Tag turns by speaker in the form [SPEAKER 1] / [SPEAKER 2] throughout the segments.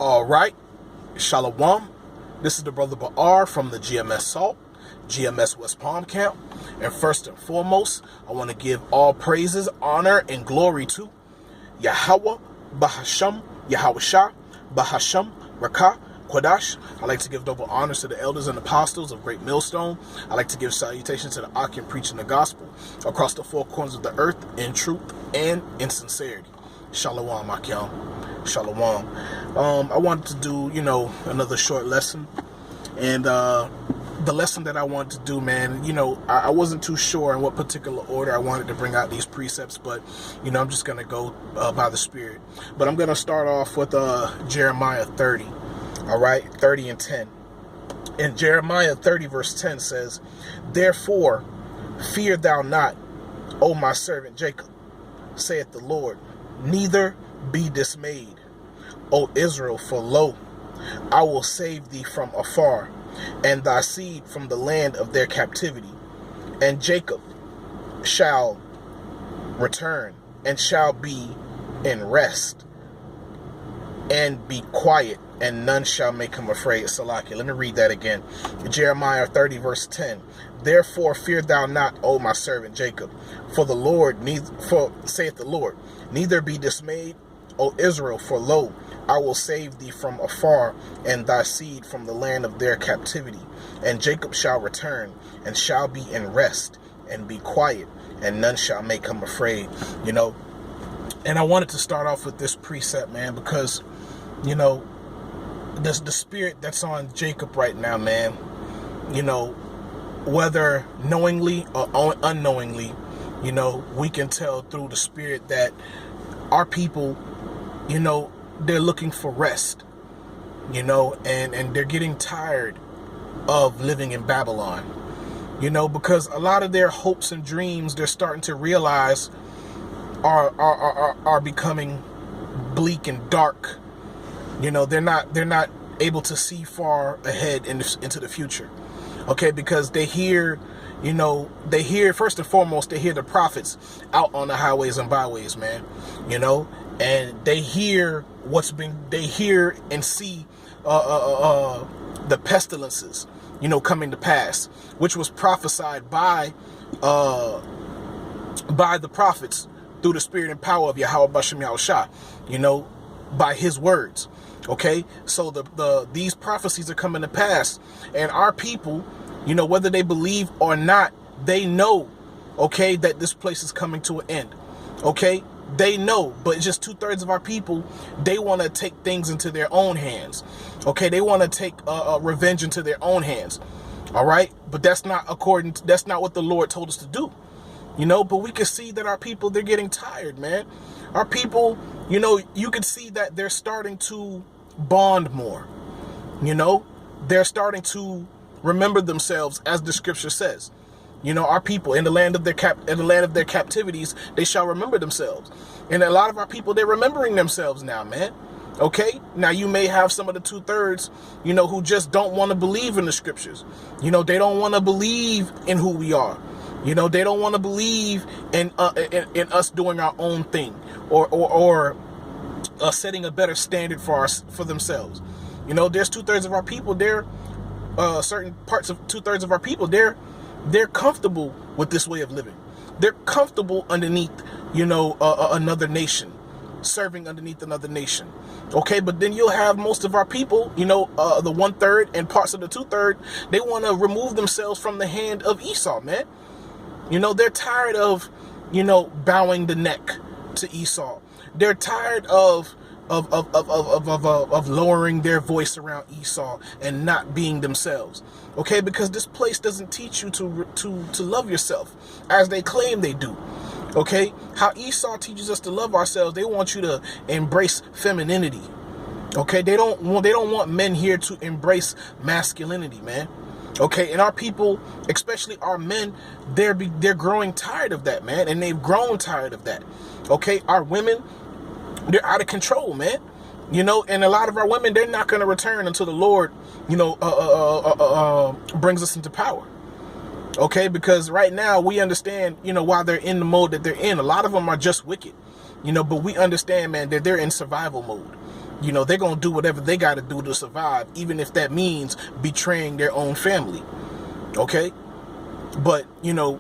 [SPEAKER 1] All right, Shalom. This is the brother Ba'ar from the GMS Salt, GMS West Palm Camp. And first and foremost, I want to give all praises, honor, and glory to Yahweh, Bahasham, Yahweh Shah, Bahasham, Rakah, Kodash. I like to give double honors to the elders and apostles of Great Millstone. I like to give salutations to the Akim preaching the gospel across the four corners of the earth in truth and in sincerity. Shalom, Akim. Shalom. I wanted to do, another short lesson. And the lesson that I wanted to do, man, I wasn't too sure in what particular order I wanted to bring out these precepts, but, I'm just going to go by the Spirit. But I'm going to start off with Jeremiah 30, all right, 30 and 10. And Jeremiah 30 verse 10 says, "Therefore, fear thou not, O my servant Jacob, saith the Lord, neither be dismayed, O Israel, for lo, I will save thee from afar, and thy seed from the land of their captivity. And Jacob shall return, and shall be in rest, and be quiet, and none shall make him afraid." Salakia. Let me read that again. Jeremiah 30 verse 10. "Therefore fear thou not, O my servant Jacob, for the Lord, saith the Lord, neither be dismayed, O Israel, for lo, I will save thee from afar, and thy seed from the land of their captivity. And Jacob shall return, and shall be in rest, and be quiet, and none shall make him afraid." And I wanted to start off with this precept, man, because, the spirit that's on Jacob right now, man, whether knowingly or unknowingly, we can tell through the spirit that our people, they're looking for rest, and they're getting tired of living in Babylon, because a lot of their hopes and dreams, they're starting to realize are becoming bleak and dark. They're not able to see far ahead into the future. Okay, because they hear, first and foremost, they hear the prophets out on the highways and byways, man, and they hear they hear and see the pestilences, coming to pass, which was prophesied by the prophets through the spirit and power of Yahweh Bashem Yahushua, by his words. Okay, so these prophecies are coming to pass, and our people, whether they believe or not, they know, okay, that this place is coming to an end. Okay, they know, but just 2/3 of our people, they want to take things into their own hands. Okay, they want to take revenge into their own hands. All right, but that's not what the Lord told us to do. But we can see that our people, they're getting tired, man. Our people, you can see that they're starting to bond more. They're starting to remember themselves, as the scripture says. Our people in the land of their captivities, they shall remember themselves. And a lot of our people, they're remembering themselves now, man. Okay, now you may have some of the 2/3, who just don't want to believe in the scriptures. They don't want to believe in who we are. They don't want to believe in us doing our own thing, or setting a better standard for themselves. There's 2/3 of our people. Certain parts of 2/3 of our people. They're comfortable with this way of living. They're comfortable underneath, another nation, serving underneath another nation. Okay, but then you'll have most of our people, the 1/3 and parts of the 2/3. They want to remove themselves from the hand of Esau, man. They're tired of, bowing the neck to Esau. They're tired of lowering their voice around Esau and not being themselves. Okay, because this place doesn't teach you to love yourself as they claim they do. Okay, how Esau teaches us to love ourselves, they want you to embrace femininity. Okay, they don't want men here to embrace masculinity, man. Okay, and our people, especially our men, they're growing tired of that, man, and they've grown tired of that. Okay, our women, they're out of control, man. And a lot of our women, they're not going to return until the Lord, brings us into power. Okay, because right now we understand, why they're in the mode that they're in. A lot of them are just wicked, but we understand, man, that they're in survival mode. You know, they're going to do whatever they got to do to survive, even if that means betraying their own family. Okay? But, you know,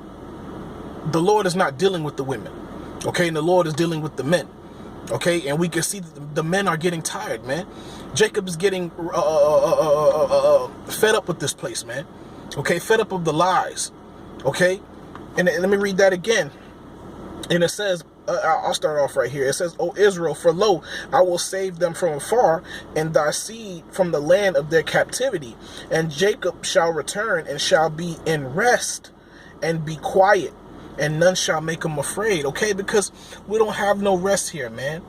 [SPEAKER 1] the Lord is not dealing with the women. Okay? And the Lord is dealing with the men. Okay? And we can see that the men are getting tired, man. Jacob is getting fed up with this place, man. Okay? Fed up of the lies. Okay? And let me read that again. And it says, I'll start off right here. It says, O Israel, for lo, I will save them from afar, and thy seed from the land of their captivity. And Jacob shall return, and shall be in rest, and be quiet, and none shall make him afraid. Okay, because we don't have no rest here, man.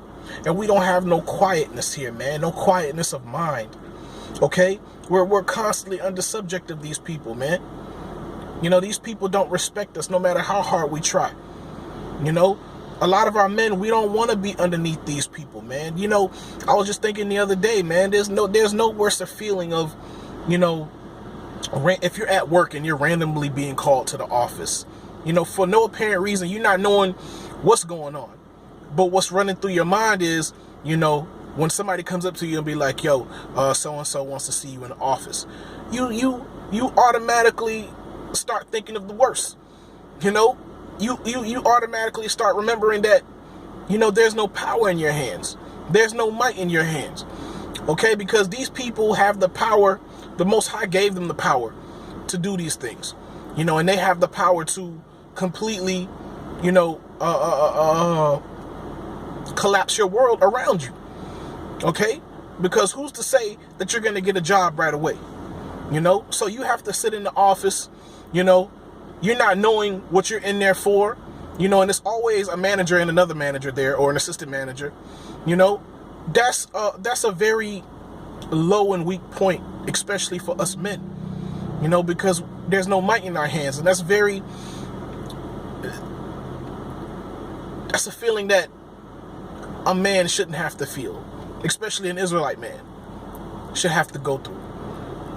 [SPEAKER 1] And we don't have no quietness here, man. No quietness of mind. Okay? We're constantly under subject of these people, man. You know, these people don't respect us no matter how hard we try. You know, a lot of our men, we don't want to be underneath these people, man. You know, I was just thinking the other day, man, there's no worse a feeling of, you know, if you're at work and you're randomly being called to the office, you know, for no apparent reason, you're not knowing what's going on. But what's running through your mind is, you know, when somebody comes up to you and be like, yo, so-and-so wants to see you in the office, you automatically start thinking of the worst. You know, you automatically start remembering that, you know, there's no power in your hands. There's no might in your hands. Okay, because these people have the power. The Most High gave them the power to do these things. You know, and they have the power to completely, you know, collapse your world around you. Okay, because who's to say that you're going to get a job right away? You know, so you have to sit in the office, you know, you're not knowing what you're in there for, you know, and it's always a manager and another manager there, or an assistant manager. You know, that's a very low and weak point, especially for us men, you know, because there's no might in our hands. And that's a feeling that a man shouldn't have to feel, especially an Israelite man should have to go through,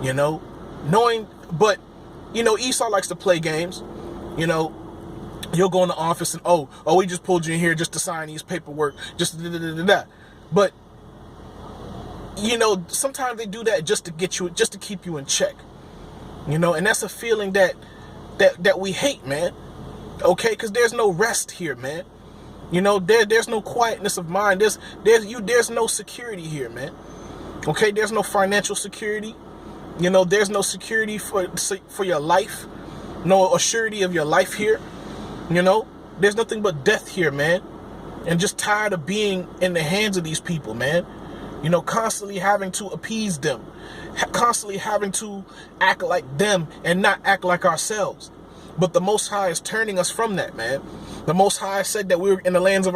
[SPEAKER 1] you know, but you know, Esau likes to play games. You know, you'll go in the office and, oh, we just pulled you in here just to sign these paperwork, just da-da-da-da-da. But, you know, sometimes they do that just to keep you in check. You know, and that's a feeling that we hate, man. Okay, because there's no rest here, man. You know, there's no quietness of mind. There's no security here, man. Okay, there's no financial security. You know, there's no security for your life, no assurity of your life here. You know, there's nothing but death here, man. And just tired of being in the hands of these people, man. You know, constantly having to appease them, constantly having to act like them and not act like ourselves. But the Most High is turning us from that, man. The Most High said that we were in the land of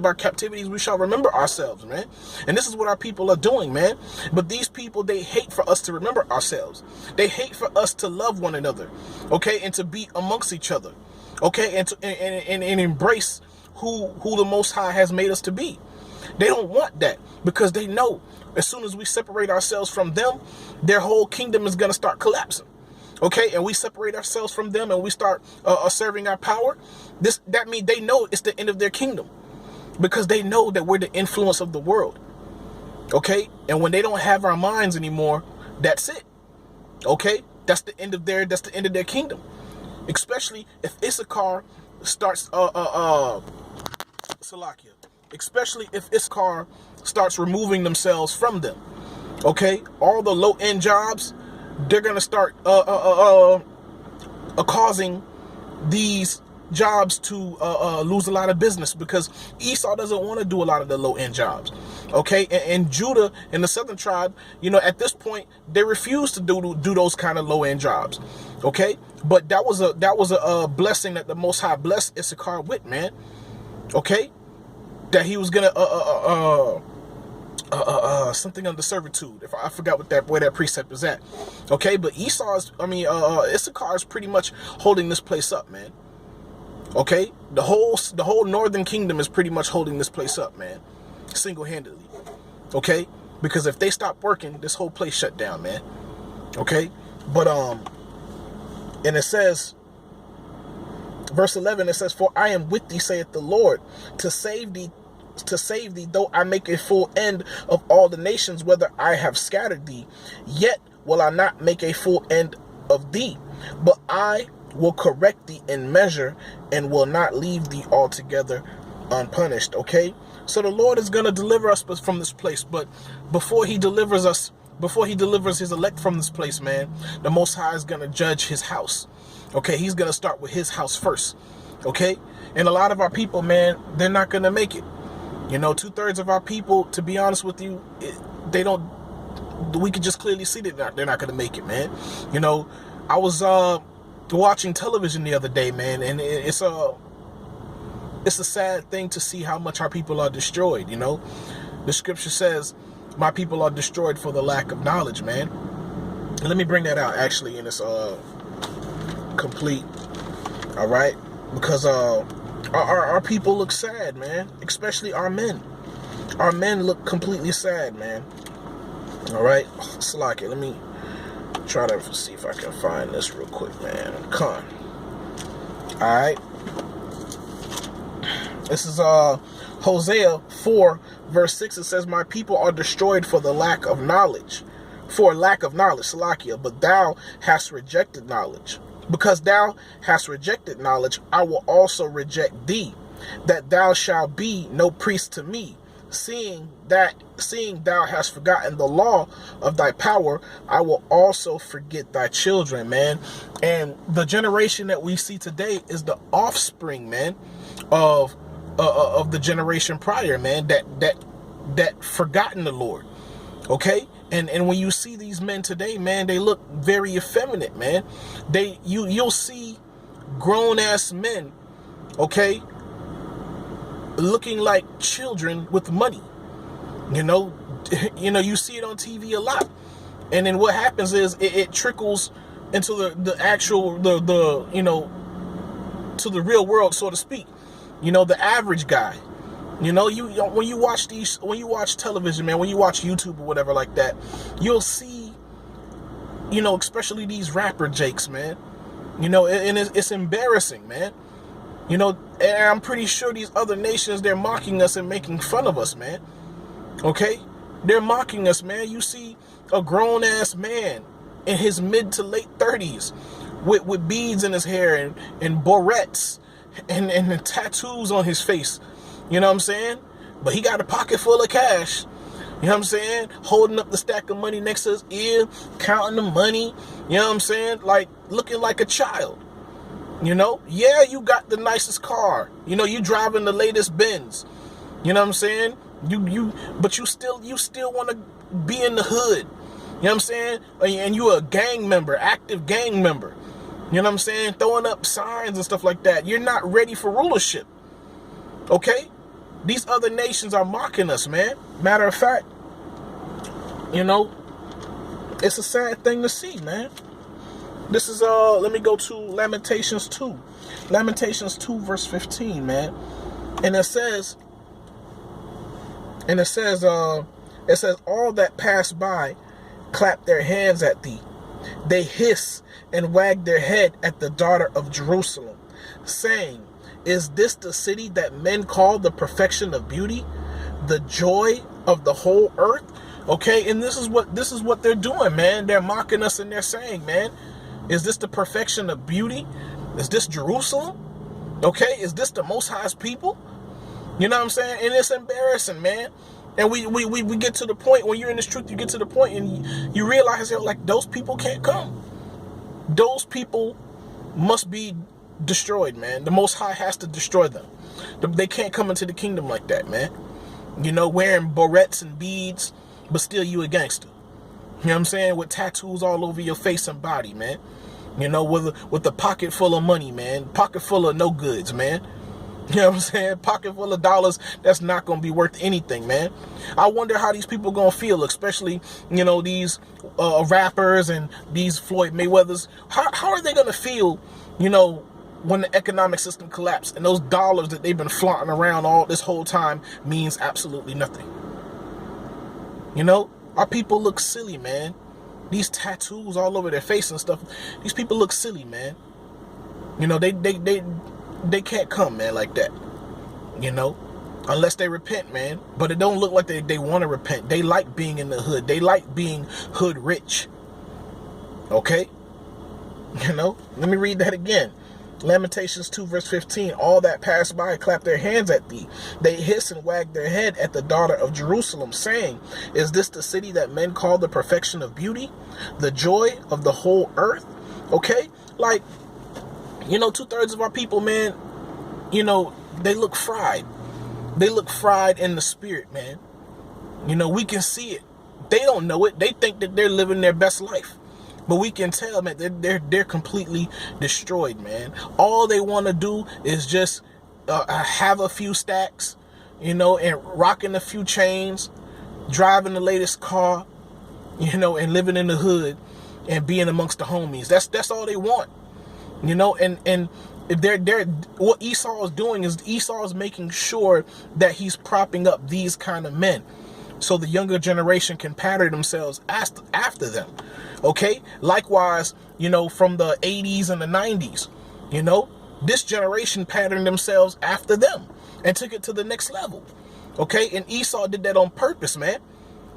[SPEAKER 1] our captivities, we shall remember ourselves, man. And this is what our people are doing, man. But these people, they hate for us to remember ourselves. They hate for us to love one another, okay, and to be amongst each other, okay, and embrace who the Most High has made us to be. They don't want that, because they know as soon as we separate ourselves from them, their whole kingdom is going to start collapsing. Okay, and we separate ourselves from them and we start serving our power. That means they know it's the end of their kingdom, because they know that we're the influence of the world. Okay, and when they don't have our minds anymore, that's it. Okay, that's the end of their kingdom. Especially if Issachar starts Salakia. Especially if Issachar starts removing themselves from them. Okay, all the low-end jobs, they're going to start causing these jobs to lose a lot of business, because Esau doesn't want to do a lot of the low-end jobs. Okay, and Judah and the southern tribe, you know, at this point, they refuse to do those kind of low-end jobs. Okay, but that was a blessing that the Most High blessed Issachar with, man. Okay, that he was going to something under servitude. If I forgot where that precept is at. Okay, but Issachar is pretty much holding this place up, man. Okay, the whole northern kingdom is pretty much holding this place up, man, single-handedly. Okay, because if they stop working, this whole place shut down, man. Okay, but and it says, verse 11, it says, "For I am with thee, saith the Lord, to save thee to save thee, though I make a full end of all the nations, whether I have scattered thee, yet will I not make a full end of thee, but I will correct thee in measure, and will not leave thee altogether unpunished. Okay, so the Lord is going to deliver us from this place, but before he delivers his elect from this place, man, the Most High is going to judge his house. Okay, he's going to start with his house first. Okay, and a lot of our people, man, they're not going to make it. You know, 2/3 of our people, to be honest with you, we could just clearly see that they're not going to make it, man. You know, I was watching television the other day, man, and it's a sad thing to see how much our people are destroyed. You know, the scripture says, my people are destroyed for the lack of knowledge, man. And let me bring that out actually in its complete, all right, because our people look sad, man, especially our men. Our men look completely sad, man. All right, Salaki, let me try to see if I can find this real quick, man. Con. All right, this is Hosea 4 verse 6. It says, my people are destroyed for the lack of knowledge, Salakia, but thou hast rejected knowledge. Because thou hast rejected knowledge, I will also reject thee, that thou shalt be no priest to me. Seeing thou hast forgotten the law of thy power, I will also forget thy children, man. And the generation that we see today is the offspring, man, of the generation prior, man, that forgotten the Lord. Okay, and when you see these men today, man, they look very effeminate, man. You'll see grown ass men, okay, looking like children with money. You know, you see it on TV a lot, and then what happens is it trickles into the actual to the real world, so to speak. You know, the average guy. You know, when you watch television, man, when you watch YouTube or whatever like that, you'll see, especially these rapper jakes, man. And it's embarrassing, man. And I'm pretty sure these other nations, they're mocking us and making fun of us, man. Okay? They're mocking us, man. You see a grown-ass man in his mid to late 30s with beads in his hair and barrettes and tattoos on his face. You know what I'm saying? But he got a pocket full of cash. You know what I'm saying? Holding up the stack of money next to his ear, counting the money. You know what I'm saying? Like, looking like a child. Yeah, you got the nicest car. You driving the latest Benz. You know what I'm saying? But you still want to be in the hood. You know what I'm saying? And you a gang member, active gang member. You know what I'm saying? Throwing up signs and stuff like that. You're not ready for rulership. Okay? These other nations are mocking us, man. Matter of fact, it's a sad thing to see, man. This is, let me go to Lamentations 2. Lamentations 2 verse 15, man. And it says, all that pass by clap their hands at thee. They hiss and wag their head at the daughter of Jerusalem, saying, is this the city that men call the perfection of beauty, the joy of the whole earth? Okay, and this is what they're doing, man. They're mocking us and they're saying, man, is this the perfection of beauty? Is this Jerusalem? Okay, is this the Most High's people? You know what I'm saying? And it's embarrassing, man. And we get to the point, when you're in this truth, you get to the point and you realize that, like, those people can't come. Those people must be destroyed, man. The Most High has to destroy them. They can't come into the kingdom like that, man. Wearing barrettes and beads, but still you a gangster. You know what I'm saying? With tattoos all over your face and body, man. With a pocket full of money, man. Pocket full of no goods, man. You know what I'm saying? Pocket full of dollars that's not going to be worth anything, man. I wonder how these people going to feel, especially, these rappers and these Floyd Mayweathers. How are they going to feel, when the economic system collapsed and those dollars that they've been flaunting around all this whole time means absolutely nothing? Our people look silly, man. These tattoos all over their face and stuff. These people look silly, man. They can't come, man, like that. unless they repent, man. But it don't look like they want to repent. They like being in the hood. They like being hood rich. Okay? You know? Let me read that again. Lamentations 2 verse 15. All that pass by clap their hands at thee. They hiss and wag their head at the daughter of Jerusalem, saying, is this the city that men call the perfection of beauty? The joy of the whole earth? Okay? Like, you know, 2/3 of our people, man, you know, they look fried. They look fried in the spirit, man. You know, we can see it. They don't know it. They think that they're living their best life. But we can tell, man, they're completely destroyed, man. All they want to do is just have a few stacks, you know, and rocking a few chains, driving the latest car, you know, and living in the hood and being amongst the homies. That's all they want, you know. And they're what Esau is doing is Esau is making sure that he's propping up these kind of men, so the younger generation can pattern themselves after them. Okay? Likewise, you know, from the 80s and the 90s, you know, this generation patterned themselves after them and took it to the next level. Okay? And Esau did that on purpose, man.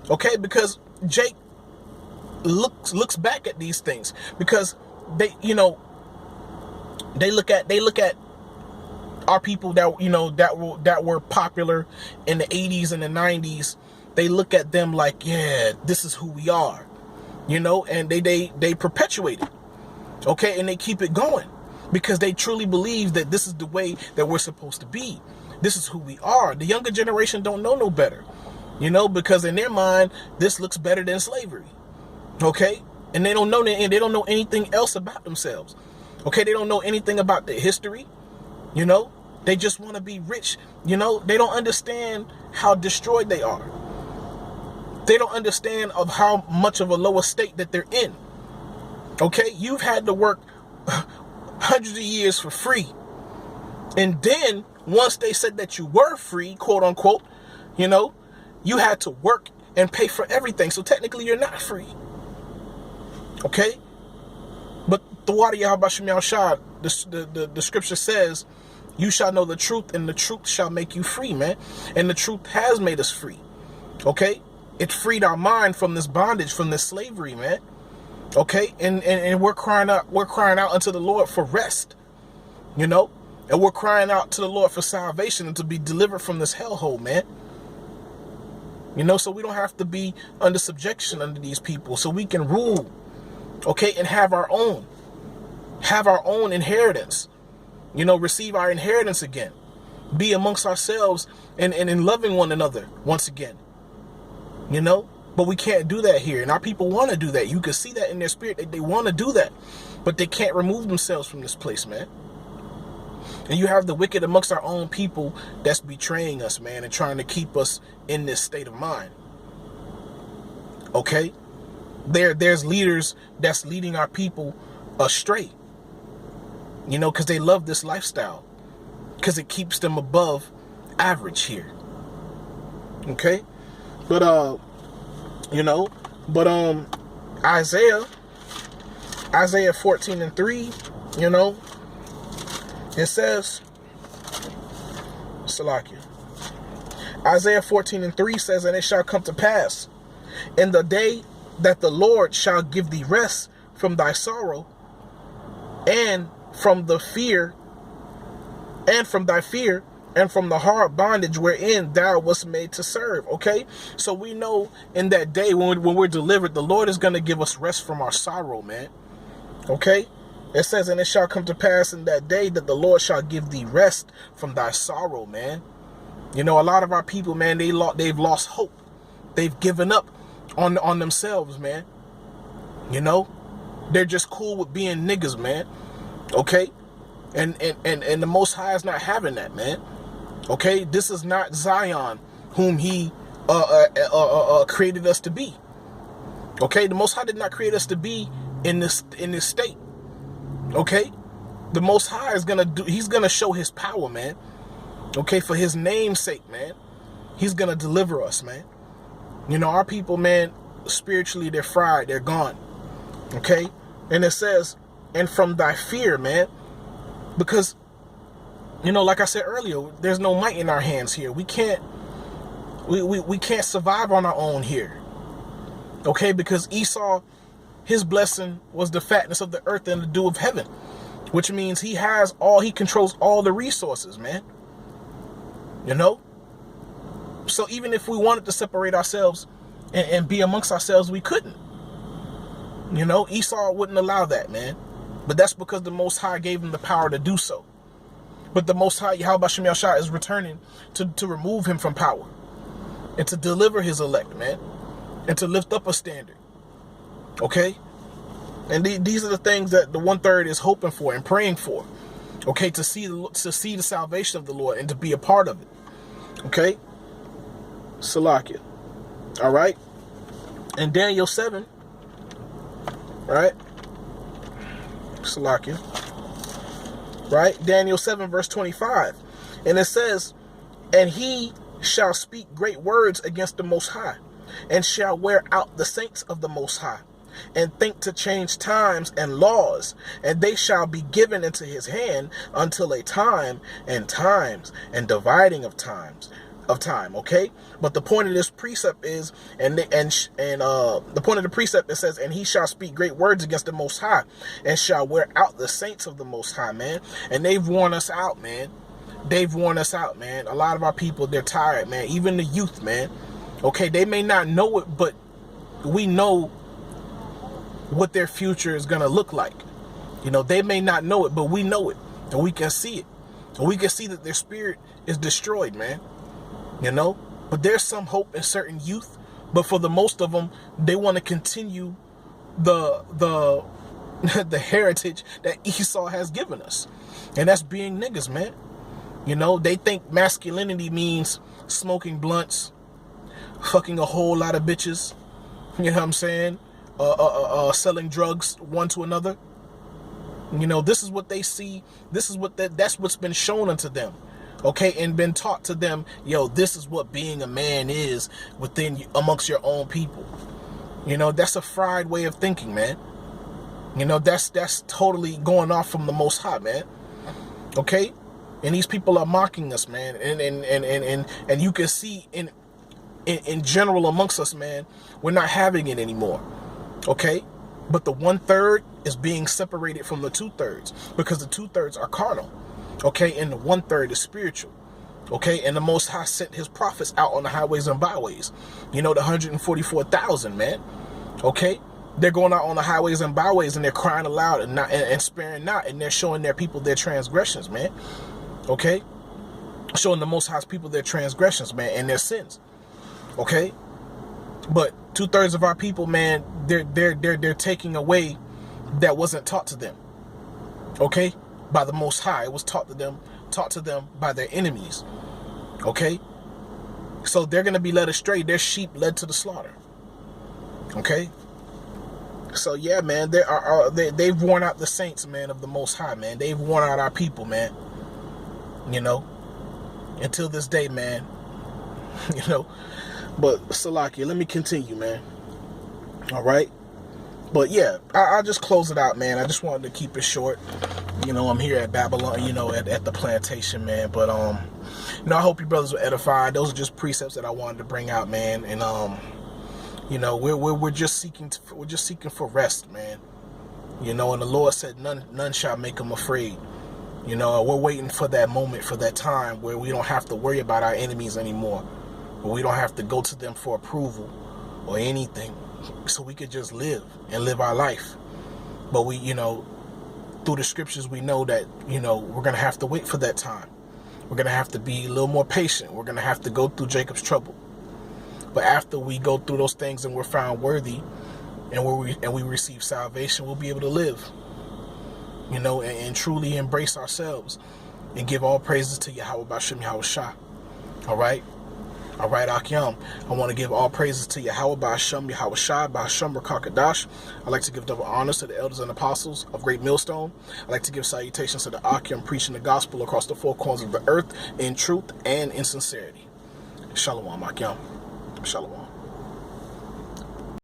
[SPEAKER 1] Okay? Because Jake looks back at these things, because they, you know, they look at our people that, you know, that were popular in the 80s and the 90s. They look at them like, yeah, this is who we are, you know, and they perpetuate it, okay, and they keep it going because they truly believe that this is the way that we're supposed to be. This is who we are. The younger generation don't know no better, you know, because in their mind, this looks better than slavery, okay, and they don't know anything else about themselves, okay, they don't know anything about their history, you know, they just want to be rich, you know, they don't understand how destroyed they are. They don't understand of how much of a lower state that they're in. Okay? You've had to work hundreds of years for free. And then, once they said that you were free, quote unquote, you know, you had to work and pay for everything. So technically, you're not free. Okay? But the Wadi Yahabashim Yahshua, the scripture says, you shall know the truth, and the truth shall make you free, man. And the truth has made us free. Okay? It freed our mind from this bondage, from this slavery, man. Okay? And we're crying out unto the Lord for rest. You know? And we're crying out to the Lord for salvation and to be delivered from this hellhole, man. You know, so we don't have to be under subjection under these people, so we can rule. Okay? And have our own inheritance. You know, receive our inheritance again. Be amongst ourselves and in loving one another once again. You know, but we can't do that here. And our people want to do that. You can see that in their spirit. They want to do that. But they can't remove themselves from this place, man. And you have the wicked amongst our own people that's betraying us, man, and trying to keep us in this state of mind. Okay? There's leaders that's leading our people astray. You know, because they love this lifestyle. Because it keeps them above average here. Okay? But, you know, but, Isaiah 14:3, you know, it says, Salakia, Isaiah 14:3 says, and it shall come to pass in the day that the Lord shall give thee rest from thy sorrow and from the fear, and from thy fear, and from the hard bondage wherein thou wast made to serve. Okay? So we know in that day when we're delivered, the Lord is going to give us rest from our sorrow, man. Okay? It says, and it shall come to pass in that day that the Lord shall give thee rest from thy sorrow, man. You know, a lot of our people, man, they've lost hope. They've given up on themselves, man. You know? They're just cool with being niggas, man. Okay? And the Most High is not having that, man. Okay? This is not Zion, whom he created us to be. Okay? The Most High did not create us to be in this state. Okay? The Most High is he's gonna show his power, man. Okay? For his name's sake, man. He's gonna deliver us, man. You know, our people, man, spiritually, they're fried. They're gone. Okay? And it says, and from thy fear, man. Because You know, like I said earlier, there's no might in our hands here. We can't survive on our own here. Okay, because Esau, his blessing was the fatness of the earth and the dew of heaven, which means he controls all the resources, man. You know? So even if we wanted to separate ourselves and be amongst ourselves, we couldn't. You know, Esau wouldn't allow that, man. But that's because the Most High gave him the power to do so. But the Most High, Yahweh Shem Yahshua, is returning to remove him from power and to deliver his elect, man, and to lift up a standard. Okay? And these are the things that the 1/3 is hoping for and praying for. Okay? To see the salvation of the Lord and to be a part of it. Okay? Salakia. All right? And Daniel 7, right? Salakia. Right? Daniel 7 verse 25. And it says, and he shall speak great words against the Most High, and shall wear out the saints of the Most High, and think to change times and laws, and they shall be given into his hand until a time and times and dividing of time. Okay, but the point of this precept is, the point of the precept, it says, and he shall speak great words against the Most High, and shall wear out the saints of the Most High, man. And they've worn us out, man. They've worn us out, man. A lot of our people, they're tired, man. Even the youth, man. Okay, they may not know it, but we know what their future is gonna look like. You know, they may not know it, but we know it, and we can see it, and we can see that their spirit is destroyed, man. You know, but there's some hope in certain youth, but for the most of them, they want to continue the the heritage that Esau has given us, and that's being niggas, man. You know, they think masculinity means smoking blunts, fucking a whole lot of bitches. You know what I'm saying? Selling drugs one to another. You know, this is what they see. This is that's what's been shown unto them. Okay, and been taught to them, yo, this is what being a man is amongst your own people. You know, that's a fried way of thinking, man. You know, that's totally going off from the Most High, man. Okay? And these people are mocking us, man. And you can see in general amongst us, man, we're not having it anymore. Okay? But the 1/3 is being separated from the 2/3 because the 2/3 are carnal. Okay, and the 1/3 is spiritual. Okay, and the Most High sent his prophets out on the highways and byways. You know, the 144,000, man. Okay, they're going out on the highways and byways, and they're crying aloud and sparing not, and they're showing their people their transgressions, man. Okay, showing the Most High's people their transgressions, man, and their sins. Okay, but 2/3 of our people, man, they're taking away that wasn't taught to them. Okay. By the Most High. It was taught to them by their enemies. Okay? So they're going to be led astray. Their sheep led to the slaughter. Okay? So yeah, man, they've worn out the saints, man, of the Most High, man. They've worn out our people, man. You know? Until this day, man. You know? But Salakia, let me continue, man. Alright? But yeah, I'll just close it out, man. I just wanted to keep it short. You know, I'm here at Babylon, you know, at the plantation, man. But you know, I hope you brothers were edified. Those are just precepts that I wanted to bring out, man. And you know, we're just seeking for rest, man. You know, and the Lord said, none shall make them afraid. You know, we're waiting for that moment, for that time where we don't have to worry about our enemies anymore, where we don't have to go to them for approval or anything. So we could just live our life. But we, you know, through the scriptures, we know that, you know, we're going to have to wait for that time. We're going to have to be a little more patient. We're going to have to go through Jacob's trouble. But after we go through those things and we're found worthy and we receive salvation, we'll be able to live, you know, and truly embrace ourselves and give all praises to Yahweh B'Shem Yahushua. All right? All right, Akyam. I want to give all praises to Yahweh B'Shem Yahushua, B'Shem Rakakadash. I'd like to give double honors to the elders and apostles of Great Millstone. I'd like to give salutations to the Akyam preaching the gospel across the four corners of the earth in truth and in sincerity. Shalom, Akyam. Shalom.